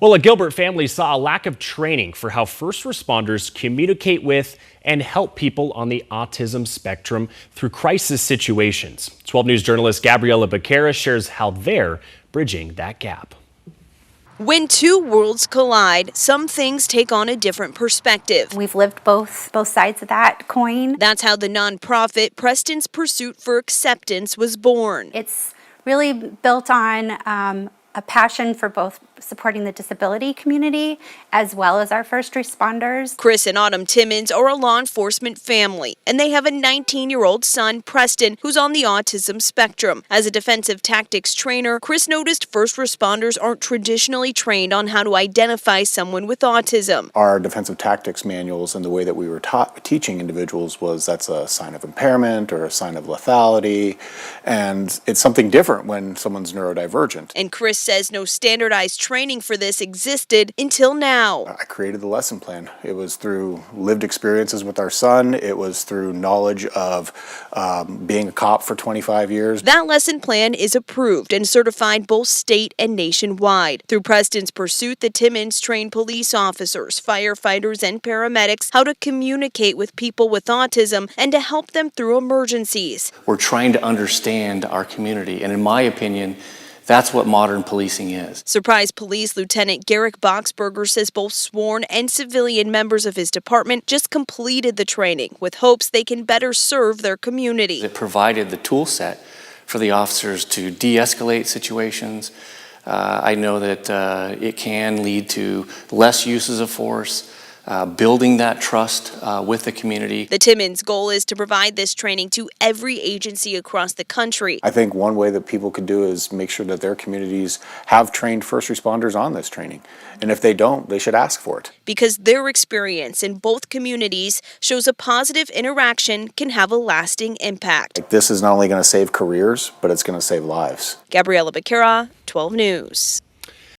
Well, a Gilbert family saw a lack of training for how first responders communicate with and help people on the autism spectrum through crisis situations. 12 News journalist Gabriela Becerra shares how they're bridging that gap. When two worlds collide, some things take on a different perspective. We've lived both sides of that coin. That's how the nonprofit Preston's Pursuit for Acceptance was born. It's really built on a passion for both supporting the disability community as well as our first responders. Chris and Autumn Timmons are a law enforcement family, and they have a 19-year-old son, Preston, who's on the autism spectrum. As a defensive tactics trainer, Chris noticed first responders aren't traditionally trained on how to identify someone with autism. Our defensive tactics manuals and the way that we were teaching individuals was that's a sign of impairment or a sign of lethality, and it's something different when someone's neurodivergent. And Chris says no standardized training for this existed until now. I created the lesson plan. It was through lived experiences with our son. It was through knowledge of being a cop for 25 years. That lesson plan is approved and certified both state and nationwide. Through Preston's Pursuit, the Timmons train police officers, firefighters, and paramedics how to communicate with people with autism and to help them through emergencies. We're trying to understand our community, and in my opinion, that's what modern policing is. Surprise Police Lieutenant Garrick Boxberger says both sworn and civilian members of his department just completed the training with hopes they can better serve their community. It provided the tool set for the officers to de-escalate situations. I know that it can lead to less uses of force, building that trust with the community. The Timmons' goal is to provide this training to every agency across the country. I think one way that people could do is make sure that their communities have trained first responders on this training. And if they don't, they should ask for it. Because their experience in both communities shows a positive interaction can have a lasting impact. This is not only going to save careers, but it's going to save lives. Gabriela Becerra, 12 News.